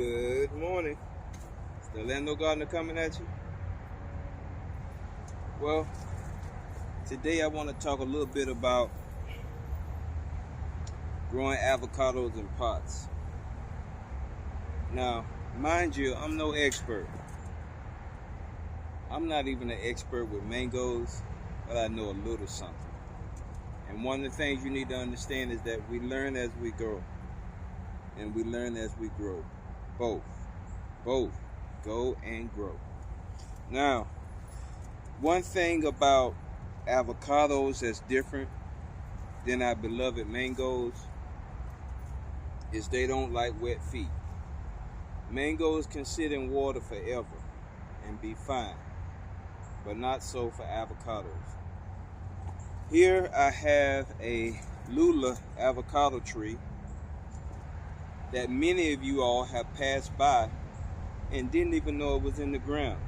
Good morning. It's the Orlando Gardener coming at you. Well, today I want to talk a little bit about growing avocados in pots. Now, mind you, I'm no expert. I'm not even an expert with mangoes, but I know a little something. And one of the things you need to understand is that we learn as we grow. And we learn as we grow. Both. Go and grow. Now, one thing about avocados that's different than our beloved mangoes is they don't like wet feet. Mangoes can sit in water forever and be fine, but not so for avocados. Here I have a Lula avocado tree that many of you all have passed by and didn't even know it was in the ground.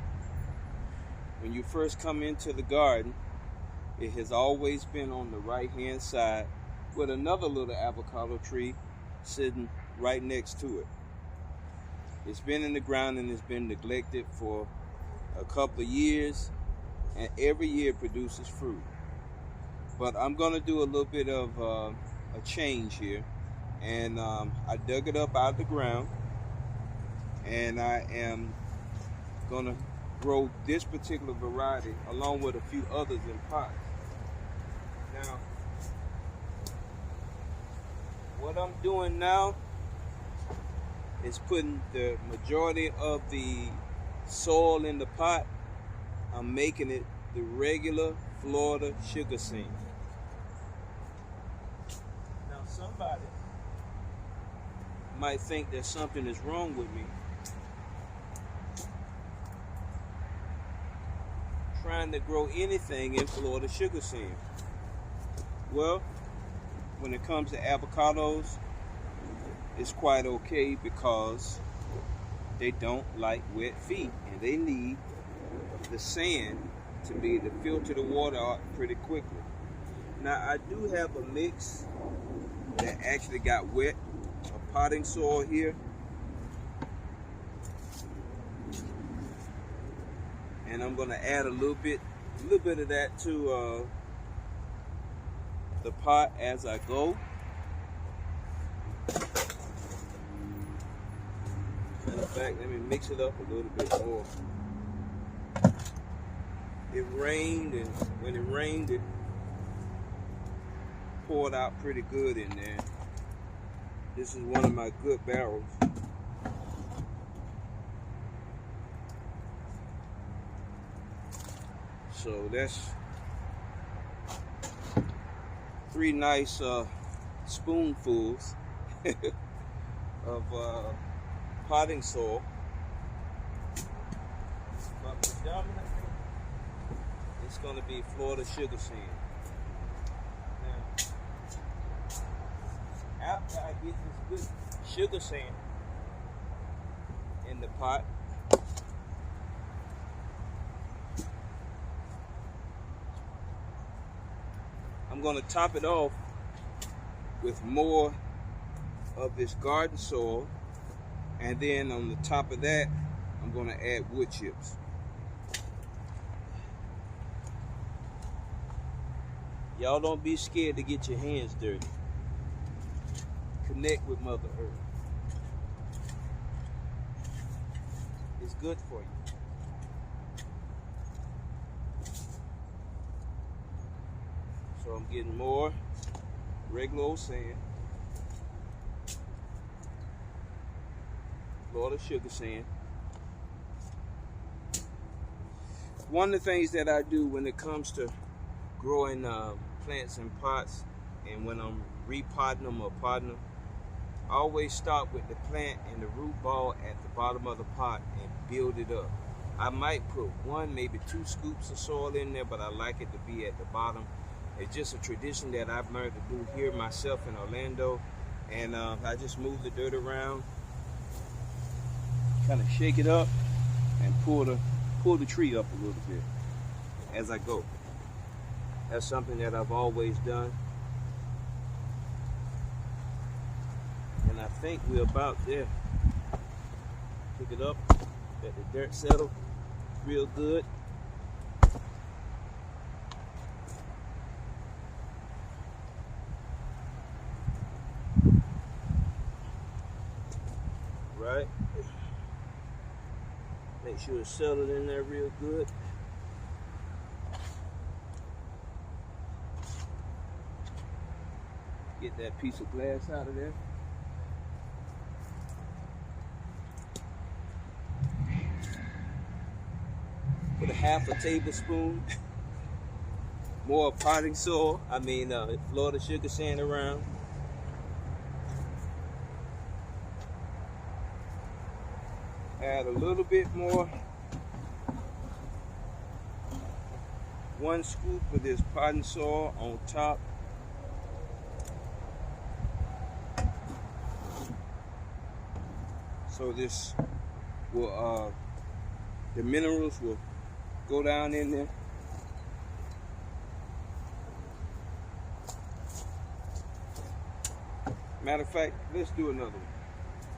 When you first come into the garden, it has always been on the right hand side with another little avocado tree sitting right next to it. It's been in the ground and it's been neglected for a couple of years, and every year it produces fruit. But I'm going to do a little bit of a change here, and I dug it up out of the ground, and I am going to grow this particular variety along with a few others in pots. Now, what I'm doing now is putting the majority of the soil in the pot. I'm making it the regular Florida sugar cane. Now, somebody might think that something is wrong with me trying to grow anything in Florida sugar cane. Well, when it comes to avocados, it's quite okay because they don't like wet feet, and they need the sand to be able to filter the water out pretty quickly. Now, I do have a mix that actually got wet, a potting soil here, and I'm going to add a little bit of that to the pot as I go. Matter of fact, let me mix it up a little bit more. It rained, and when it rained, it poured out pretty good in there. This is one of my good barrels. So that's 3 nice spoonfuls of potting soil. But predominantly, it's going to be Florida sugar cane. Now, after I get this good sugar cane in the pot, I'm going to top it off with more of this garden soil, and then on the top of that, I'm going to add wood chips. Y'all don't be scared to get your hands dirty. Connect with Mother Earth. It's good for you. So I'm getting more regular old sand, Florida sugar sand. One of the things that I do when it comes to growing plants in pots, and when I'm repotting them or potting them, I always start with the plant and the root ball at the bottom of the pot and build it up. I might put 1, maybe 2 scoops of soil in there, but I like it to be at the bottom. It's just a tradition that I've learned to do here myself in Orlando, and I just move the dirt around, kind of shake it up, and pull the tree up a little bit as I go. That's something that I've always done, and I think we're about there. Pick it up, let the dirt settle real good. Right. Make sure it's settled in there real good. Get that piece of glass out of there. Put a half a tablespoon more potting soil. Florida sugar sand around. Add a little bit more. 1 scoop of this potting soil on top. So this will, the minerals will go down in there. Matter of fact, let's do another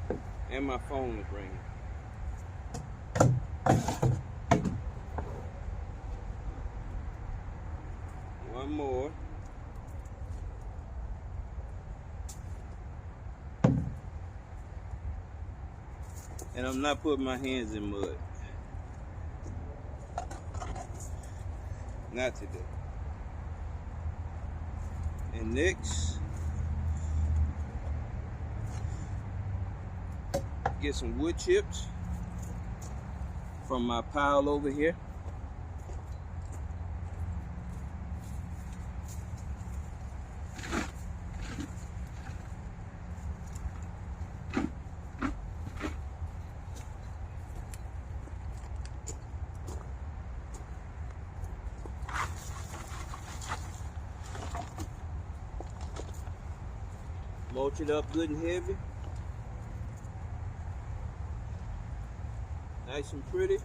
one. And my phone is ringing. One more. And I'm not putting my hands in mud. Not today. And next, get some wood chips from my pile over here. Mulch it up good and heavy. Nice and pretty.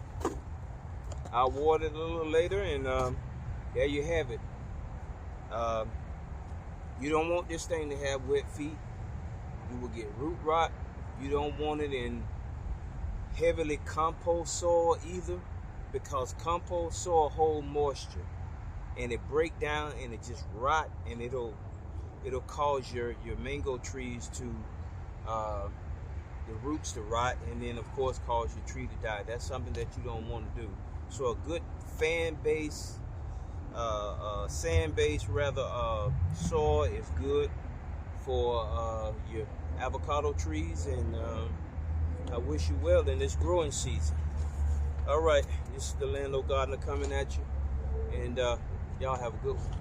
I'll water it a little later, and there you have it. You don't want this thing to have wet feet. You will get root rot. You don't want it in heavily compost soil either, because compost soil hold moisture and it break down and it just rot, and it'll cause your mango trees to the roots to rot, and then of course cause your tree to die. That's something that you don't want to do. So a good sand-based soil is good for your avocado trees, and I wish you well in this growing season. All right, this is the Landlord Gardener coming at you, and y'all have a good one.